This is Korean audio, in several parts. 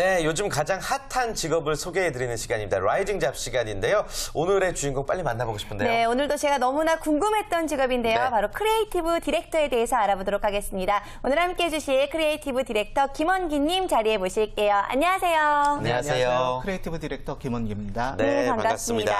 네, 요즘 가장 핫한 직업을 소개해드리는 시간입니다. 라이징 잡 시간인데요. 오늘의 주인공 빨리 만나보고 싶은데요. 네, 오늘도 제가 너무나 궁금했던 직업인데요. 네. 바로 크리에이티브 디렉터에 대해서 알아보도록 하겠습니다. 오늘 함께해 주실 크리에이티브 디렉터 김원기님 자리에 모실게요. 안녕하세요. 안녕하세요. 크리에이티브 디렉터 김원기입니다. 네, 반갑습니다.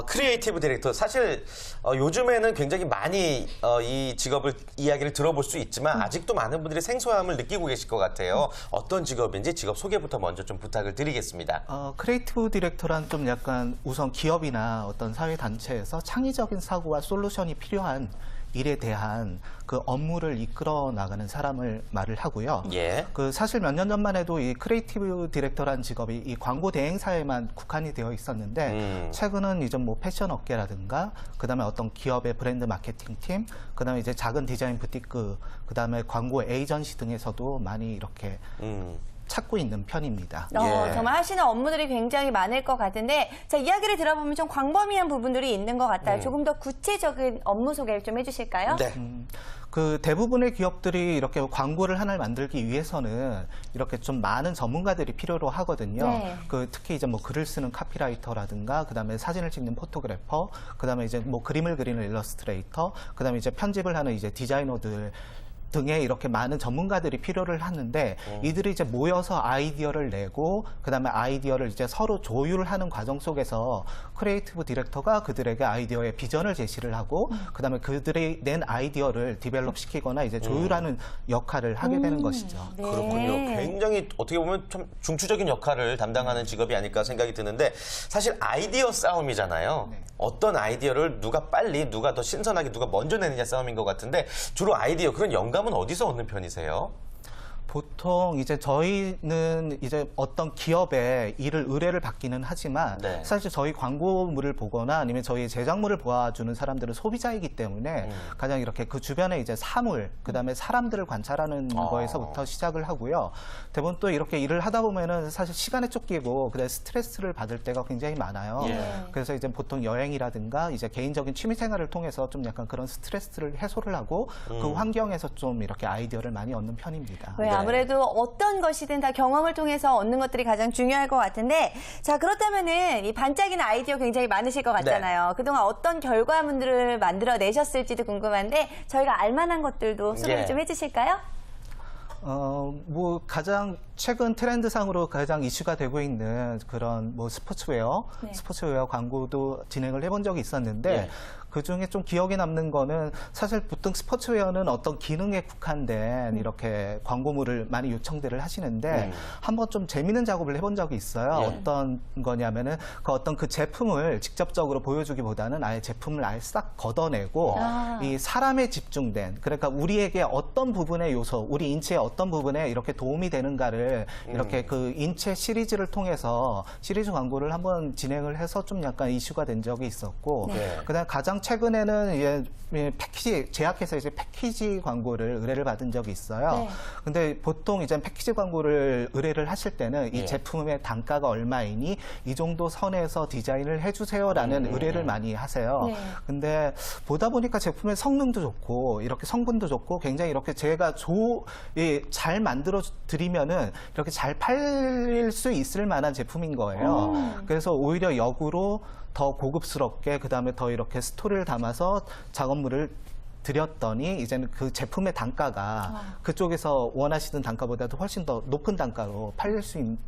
크리에이티브 디렉터 사실 요즘에는 굉장히 많이 이 직업을 이야기를 들어볼 수 있지만 아직도 많은 분들이 생소함을 느끼고 계실 것 같아요. 어떤 직업인지 직업 소개부터 먼저 좀 부탁을 드리겠습니다. 크리에이티브 디렉터란 좀 약간 우선 기업이나 어떤 사회단체에서 창의적인 사고와 솔루션이 필요한 일에 대한 그 업무를 이끌어 나가는 사람을 말을 하고요. 예. 그 사실 몇 년 전만 해도 이 크리에이티브 디렉터라는 직업이 이 광고 대행사에만 국한이 되어 있었는데 최근은 이제 뭐 패션 업계라든가 그다음에 어떤 기업의 브랜드 마케팅 팀, 그다음에 이제 작은 디자인 부티크, 그다음에 광고 에이전시 등에서도 많이 이렇게 찾고 있는 편입니다. 예. 정말 하시는 업무들이 굉장히 많을 것 같은데, 자, 이야기를 들어보면 좀 광범위한 부분들이 있는 것 같아요. 조금 더 구체적인 업무 소개를 좀 해주실까요? 네. 그 대부분의 기업들이 이렇게 광고를 하나를 만들기 위해서는 이렇게 좀 많은 전문가들이 필요로 하거든요. 네. 그 특히 이제 뭐 글을 쓰는 카피라이터라든가, 그다음에 사진을 찍는 포토그래퍼, 그다음에 이제 뭐 그림을 그리는 일러스트레이터, 그다음에 이제 편집을 하는 이제 디자이너들 등의 이렇게 많은 전문가들이 필요를 하는데 이들이 이제 모여서 아이디어를 내고 그다음에 아이디어를 이제 서로 조율을 하는 과정 속에서 크리에이티브 디렉터가 그들에게 아이디어의 비전을 제시를 하고 그다음에 그들이 낸 아이디어를 디벨롭 시키거나 이제 조율하는 역할을 하게 되는 것이죠. 네. 그렇군요. 굉장히 어떻게 보면 좀 중추적인 역할을 담당하는 직업이 아닐까 생각이 드는데 사실 아이디어 싸움이잖아요. 네. 어떤 아이디어를 누가 빨리, 누가 더 신선하게, 누가 먼저 내느냐 싸움인 것 같은데 주로 아이디어, 그런 영감은 어디서 얻는 편이세요? 보통 이제 저희는 이제 어떤 기업에 일을 의뢰를 받기는 하지만 네. 사실 저희 광고물을 보거나 아니면 저희 제작물을 보아주는 사람들은 소비자이기 때문에 가장 이렇게 그 주변에 이제 사물, 그다음에 사람들을 관찰하는 거에서부터 시작을 하고요. 대부분 또 이렇게 일을 하다 보면은 사실 시간에 쫓기고 그다음에 스트레스를 받을 때가 굉장히 많아요. 예. 그래서 이제 보통 여행이라든가 이제 개인적인 취미 생활을 통해서 좀 약간 그런 스트레스를 해소를 하고 그 환경에서 좀 이렇게 아이디어를 많이 얻는 편입니다. 네, 아무래도 어떤 것이든 다 경험을 통해서 얻는 것들이 가장 중요할 것 같은데, 자, 그렇다면은 이 반짝이는 아이디어 굉장히 많으실 것 같잖아요. 그동안 어떤 결과물들을 만들어내셨을지도 궁금한데 저희가 알만한 것들도 소개를 좀 해주실까요? 뭐 가장 최근 트렌드상으로 가장 이슈가 되고 있는 그런 뭐 스포츠웨어 광고도 진행을 해본 적이 있었는데 그 중에 좀 기억에 남는 거는 사실 보통 스포츠웨어는 어떤 기능에 국한된 이렇게 광고물을 많이 요청들을 하시는데 한번 좀 재미있는 작업을 해본 적이 있어요. 어떤 거냐면은 그 어떤 그 제품을 직접적으로 보여주기보다는 아예 제품을 아예 싹 걷어내고 이 사람에 집중된, 그러니까 우리에게 어떤 부분의 요소, 우리 인체의 어떤 부분에 이렇게 도움이 되는가를 이렇게 그 인체 시리즈를 통해서 시리즈 광고를 한번 진행을 해서 좀 약간 이슈가 된 적이 있었고, 그다음 가장 최근에는 이제 패키지, 제약회사 이제 패키지 광고를 의뢰를 받은 적이 있어요. 근데 보통 이제 패키지 광고를 의뢰를 하실 때는 이 제품의 단가가 얼마이니 이 정도 선에서 디자인을 해주세요라는 의뢰를 많이 하세요. 근데 보다 보니까 제품의 성능도 좋고 이렇게 성분도 좋고 굉장히 이렇게 제가 잘 만들어 드리면은 이렇게 잘 팔릴 수 있을 만한 제품인 거예요. 그래서 오히려 역으로 더 고급스럽게 그다음에 더 이렇게 스토리를 담아서 작업물을 드렸더니 이제는 그 제품의 단가가 그쪽에서 원하시는 단가보다도 훨씬 더 높은 단가로 팔릴 수 있는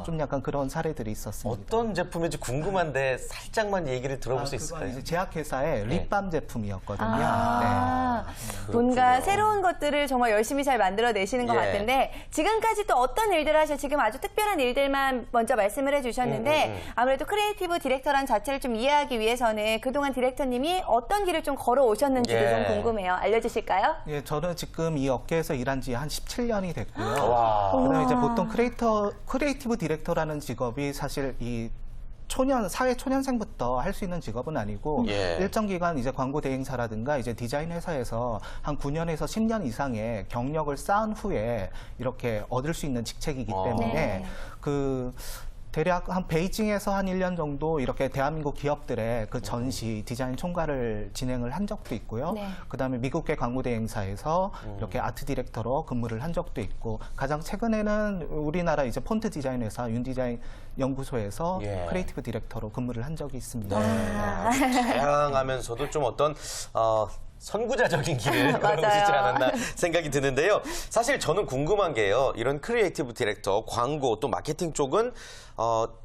좀 약간 그런 사례들이 있었습니다. 어떤 제품인지 궁금한데 살짝만 얘기를 들어볼 수 있을까요? 이제 제약회사의 립밤 제품이었거든요. 뭔가 새로운 것들을 정말 열심히 잘 만들어내시는 것 같은데, 지금까지 또 어떤 일들을 하셔? 지금 아주 특별한 일들만 먼저 말씀을 해주셨는데, 아무래도 크리에이티브 디렉터란 자체를 좀 이해하기 위해서는 그동안 디렉터님이 어떤 길을 좀 걸어오셨는지도 좀 궁금해요. 알려주실까요? 예, 저는 지금 이 업계에서 일한 지 한 17년이 됐고요. 와. 그다음에 이제 보통 크리에이티브 디렉터라는 직업이 사실 이 사회 초년생부터 할 수 있는 직업은 아니고 일정 기간 이제 광고 대행사라든가 이제 디자인 회사에서 한 9년에서 10년 이상의 경력을 쌓은 후에 이렇게 얻을 수 있는 직책이기 때문에 대략 한 베이징에서 한 1년 정도 이렇게 대한민국 기업들의 그 전시 디자인 총괄을 진행을 한 적도 있고요. 네. 그다음에 미국계 광고 대행사에서 이렇게 아트 디렉터로 근무를 한 적도 있고 가장 최근에는 우리나라 이제 폰트 디자인 회사 윤디자인 연구소에서 예. 크리에이티브 디렉터로 근무를 한 적이 있습니다. 아주 다양하면서도 좀 어떤 선구자적인 길을 걸어오시지 않았나 생각이 드는데요. 사실 저는 궁금한 게요. 이런 크리에이티브 디렉터, 광고 또 마케팅 쪽은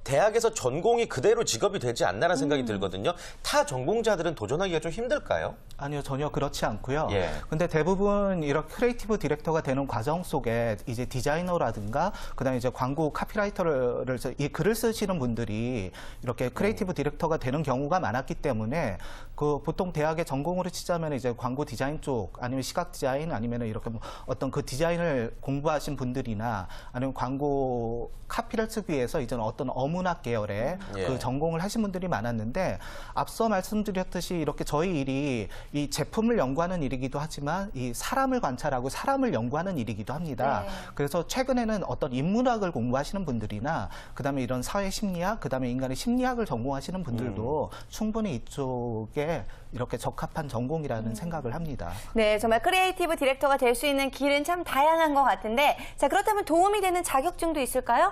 대학에서 전공이 그대로 직업이 되지 않나라는 생각이 들거든요. 타 전공자들은 도전하기가 좀 힘들까요? 아니요, 전혀 그렇지 않고요. 예. 근데 대부분 이런 크리에이티브 디렉터가 되는 과정 속에 이제 디자이너라든가 그다음에 이제 광고 카피라이터를 이 글을 쓰시는 분들이 이렇게 크리에이티브 디렉터가 되는 경우가 많았기 때문에 그 보통 대학의 전공으로 치자면 이제 광고 디자인 쪽 아니면 시각 디자인 아니면 이렇게 뭐 어떤 그 디자인을 공부하신 분들이나 아니면 광고 카피를 쓰기 위해서 이제는 어떤 어문학 계열의 예. 그 전공을 하신 분들이 많았는데 앞서 말씀드렸듯이 이렇게 저희 일이 이 제품을 연구하는 일이기도 하지만 이 사람을 관찰하고 사람을 연구하는 일이기도 합니다. 네. 그래서 최근에는 어떤 인문학을 공부하시는 분들이나 그다음에 이런 사회 심리학, 그다음에 인간의 심리학을 전공하시는 분들도 충분히 이쪽에 이렇게 적합한 전공이라는 생각을 합니다. 네, 정말 크리에이티브 디렉터가 될 수 있는 길은 참 다양한 것 같은데, 자, 그렇다면 도움이 되는 자격증도 있을까요?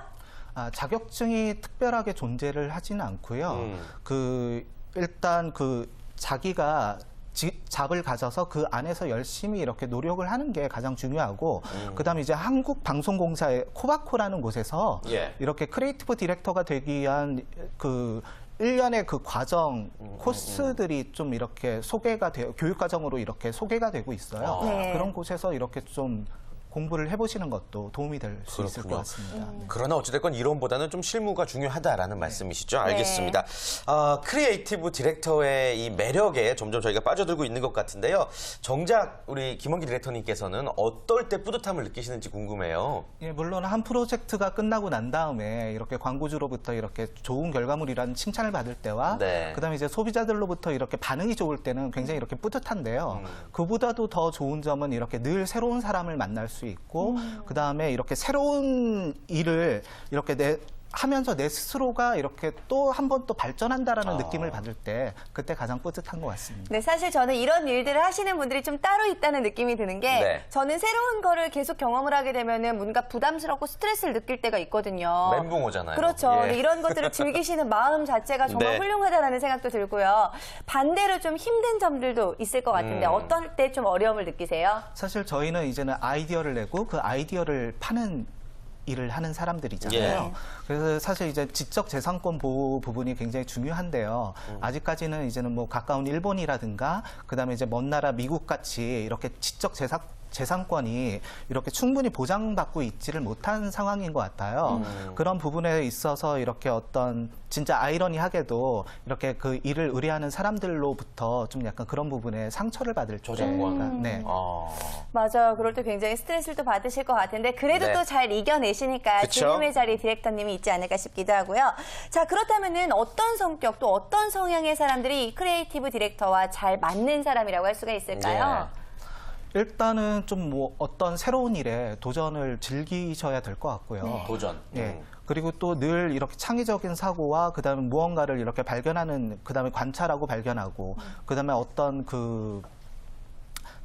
자격증이 특별하게 존재를 하지는 않고요. 일단 자기가 잡을 가져서 그 안에서 열심히 이렇게 노력을 하는 게 가장 중요하고, 그다음에 이제 한국방송공사의 코바코라는 곳에서 예. 이렇게 크리에이티브 디렉터가 되기 위한 그 1년의 그 과정, 코스들이 좀 이렇게 소개가 되어, 교육과정으로 이렇게 소개가 되고 있어요. 네. 그런 곳에서 이렇게 좀 공부를 해보시는 것도 도움이 될 수 있을 그렇군요. 것 같습니다. 그러나 어찌됐건 이론보다는 좀 실무가 중요하다라는 말씀이시죠? 알겠습니다. 크리에이티브 디렉터의 이 매력에 점점 저희가 빠져들고 있는 것 같은데요. 정작 우리 김원기 디렉터님께서는 어떨 때 뿌듯함을 느끼시는지 궁금해요. 예, 물론 한 프로젝트가 끝나고 난 다음에 이렇게 광고주로부터 이렇게 좋은 결과물이라는 칭찬을 받을 때와 네. 그다음에 이제 소비자들로부터 이렇게 반응이 좋을 때는 굉장히 이렇게 뿌듯한데요. 그보다도 더 좋은 점은 이렇게 늘 새로운 사람을 만날 수 있고 그다음에 이렇게 새로운 일을 이렇게 하면서 내 스스로가 이렇게 또 한 번 또 발전한다라는 느낌을 받을 때 그때 가장 뿌듯한 것 같습니다. 네, 사실 저는 이런 일들을 하시는 분들이 좀 따로 있다는 느낌이 드는 게 네. 저는 새로운 거를 계속 경험을 하게 되면은 뭔가 부담스럽고 스트레스를 느낄 때가 있거든요. 멘붕 오잖아요. 그렇죠. 예. 근데 이런 것들을 즐기시는 마음 자체가 정말 네. 훌륭하다라는 생각도 들고요. 반대로 좀 힘든 점들도 있을 것 같은데 어떨 때 좀 어려움을 느끼세요? 사실 저희는 이제는 아이디어를 내고 그 아이디어를 파는 일을 하는 사람들이잖아요. 예. 그래서 사실 이제 지적 재산권 보호 부분이 굉장히 중요한데요. 아직까지는 이제는 뭐 가까운 일본이라든가 그다음에 이제 먼 나라 미국 같이 이렇게 지적 재산권이 이렇게 충분히 보장받고 있지를 못한 상황인 것 같아요. 그런 부분에 있어서 이렇게 어떤 진짜 아이러니하게도 이렇게 그 일을 의뢰하는 사람들로부터 좀 약간 그런 부분에 상처를 받을 저작권. 때가, 네. 맞아요. 그럴 때 굉장히 스트레스를 또 받으실 것 같은데 그래도 네. 또 잘 이겨내시니까 그쵸? 지금의 자리 디렉터님이 있지 않을까 싶기도 하고요. 자, 그렇다면은 어떤 성격 또 어떤 성향의 사람들이 이 크리에이티브 디렉터와 잘 맞는 사람이라고 할 수가 있을까요? 일단은 좀 뭐 어떤 새로운 일에 도전을 즐기셔야 될 것 같고요. 도전. 예. 그리고 또 늘 이렇게 창의적인 사고와 그다음에 무언가를 이렇게 발견하는 그다음에 관찰하고 발견하고 그다음에 어떤 그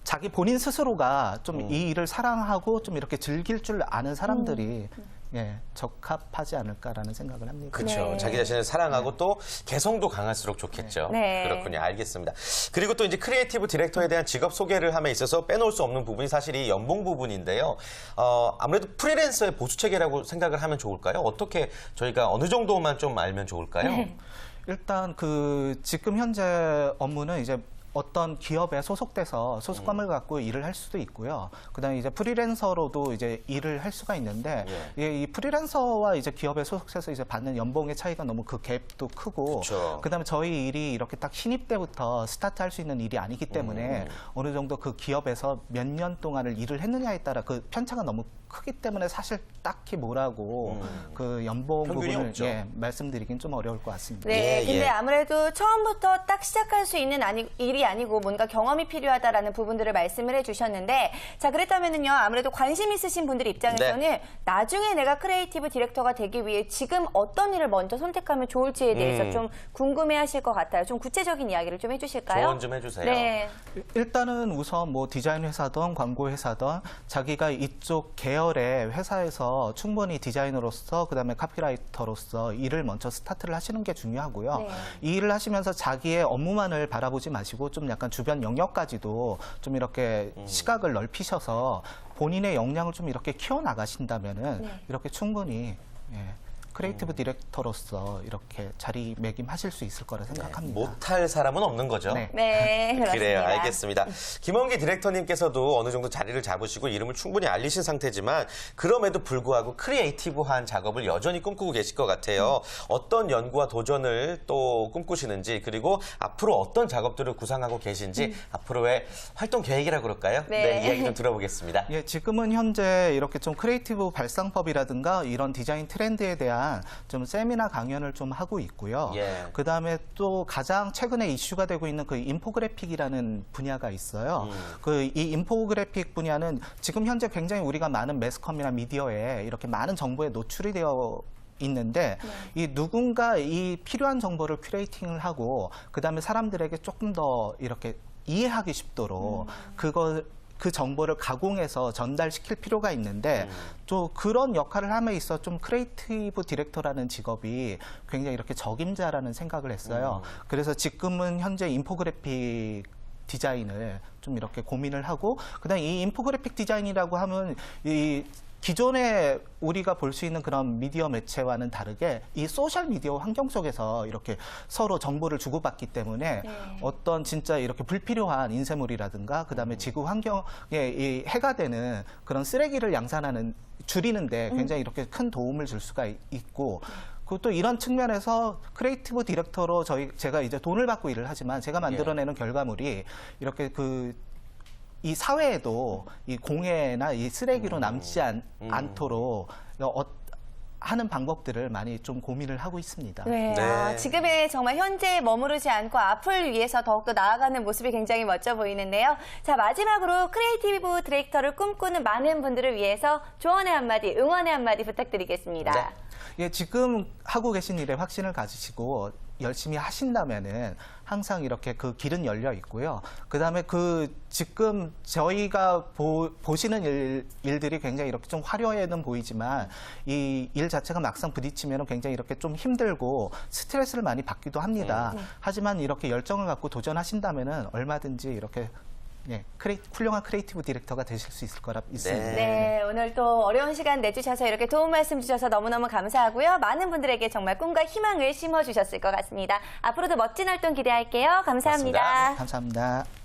자기 본인 스스로가 좀 이 일을 사랑하고 좀 이렇게 즐길 줄 아는 사람들이 예, 적합하지 않을까라는 생각을 합니다. 그렇죠. 네. 자기 자신을 사랑하고 또 개성도 강할수록 좋겠죠. 네. 그렇군요. 알겠습니다. 그리고 또 이제 크리에이티브 디렉터에 대한 직업 소개를 함에 있어서 빼놓을 수 없는 부분이 사실 이 연봉 부분인데요. 아무래도 프리랜서의 보수 체계라고 생각을 하면 좋을까요? 어떻게 저희가 어느 정도만 좀 알면 좋을까요? 일단 그 지금 현재 업무는 이제 어떤 기업에 소속돼서 소속감을 갖고 일을 할 수도 있고요. 그다음에 이제 프리랜서로도 이제 일을 할 수가 있는데 이 프리랜서와 이제 기업에 소속해서 이제 받는 연봉의 차이가 너무 그 갭도 크고 그쵸. 그다음에 저희 일이 이렇게 딱 신입 때부터 스타트할 수 있는 일이 아니기 때문에 어느 정도 그 기업에서 몇 년 동안을 일을 했느냐에 따라 그 편차가 너무 크기 때문에 사실 딱히 뭐라고 그 연봉 평균이 부분을 없죠. 말씀드리긴 좀 어려울 것 같습니다. 네, 예, 근데 예. 아무래도 처음부터 딱 시작할 수 있는 일이 일이 아니고 뭔가 경험이 필요하다라는 부분들을 말씀을 해주셨는데 자 그렇다면은요 아무래도 관심 있으신 분들 입장에서는 네. 나중에 내가 크리에이티브 디렉터가 되기 위해 지금 어떤 일을 먼저 선택하면 좋을지에 대해서 좀 궁금해하실 것 같아요. 좀 구체적인 이야기를 좀 해주실까요? 조언 좀 해주세요. 네. 일단은 우선 뭐 디자인 회사든 광고 회사든 자기가 이쪽 계열의 회사에서 충분히 디자이너로서 그다음에 카피라이터로서 일을 먼저 스타트를 하시는 게 중요하고요. 네. 이 일을 하시면서 자기의 업무만을 바라보지 마시고 좀 약간 주변 영역까지도 좀 이렇게 시각을 넓히셔서 본인의 역량을 좀 이렇게 키워나가신다면은 네. 이렇게 충분히 크리에이티브 디렉터로서 이렇게 자리매김하실 수 있을 거라 생각합니다. 못할 사람은 없는 거죠. 네. 네, 그렇습니다. 그래요, 알겠습니다. 김원기 디렉터님께서도 어느 정도 자리를 잡으시고 이름을 충분히 알리신 상태지만 그럼에도 불구하고 크리에이티브한 작업을 여전히 꿈꾸고 계실 것 같아요. 어떤 연구와 도전을 또 꿈꾸시는지 그리고 앞으로 어떤 작업들을 구상하고 계신지 앞으로의 활동 계획이라고 그럴까요? 네. 이야기 좀 들어보겠습니다. 예, 지금은 현재 이렇게 좀 크리에이티브 발상법이라든가 이런 디자인 트렌드에 대한 좀 세미나 강연을 좀 하고 있고요. 예. 그 다음에 또 가장 최근에 이슈가 되고 있는 그 인포그래픽이라는 분야가 있어요. 그 이 인포그래픽 분야는 지금 현재 굉장히 우리가 많은 매스컴이나 미디어에 이렇게 많은 정보에 노출이 되어 있는데 이 누군가 이 필요한 정보를 큐레이팅을 하고 그다음에 사람들에게 조금 더 이렇게 이해하기 쉽도록 그 정보를 가공해서 전달시킬 필요가 있는데 또 그런 역할을 함에 있어 좀 크리에이티브 디렉터라는 직업이 굉장히 이렇게 적임자라는 생각을 했어요. 그래서 지금은 현재 인포그래픽 디자인을 좀 이렇게 고민을 하고 그다음에 이 인포그래픽 디자인이라고 하면 이 기존에 우리가 볼 수 있는 그런 미디어 매체와는 다르게 이 소셜 미디어 환경 속에서 이렇게 서로 정보를 주고받기 때문에 어떤 진짜 이렇게 불필요한 인쇄물이라든가 그다음에 지구 환경에 이 해가 되는 그런 쓰레기를 줄이는데 굉장히 이렇게 큰 도움을 줄 수가 있고 그리고 또 이런 측면에서 크리에이티브 디렉터로 제가 이제 돈을 받고 일을 하지만 제가 만들어내는 결과물이 이렇게 이 사회에도 이 공해나 이 쓰레기로 남지 않도록 하는 방법들을 많이 좀 고민을 하고 있습니다. 네, 네. 지금의 정말 현재에 머무르지 않고 앞을 위해서 더욱더 나아가는 모습이 굉장히 멋져 보이는데요. 자, 마지막으로 크리에이티브 디렉터를 꿈꾸는 많은 분들을 위해서 조언의 한마디, 응원의 한마디 부탁드리겠습니다. 네. 예, 지금 하고 계신 일에 확신을 가지시고 열심히 하신다면은 항상 이렇게 그 길은 열려 있고요. 그다음에 지금 저희가 보시는 일들이 굉장히 이렇게 좀 화려해는 보이지만 이 일 자체가 막상 부딪히면 굉장히 이렇게 좀 힘들고 스트레스를 많이 받기도 합니다. 하지만 이렇게 열정을 갖고 도전하신다면은 얼마든지 이렇게 훌륭한 크리에이티브 디렉터가 되실 수 있을 거라 믿습니다. 네, 오늘 또 어려운 시간 내주셔서 이렇게 도움 말씀 주셔서 너무너무 감사하고요. 많은 분들에게 정말 꿈과 희망을 심어주셨을 것 같습니다. 앞으로도 멋진 활동 기대할게요. 감사합니다. 고맙습니다. 감사합니다.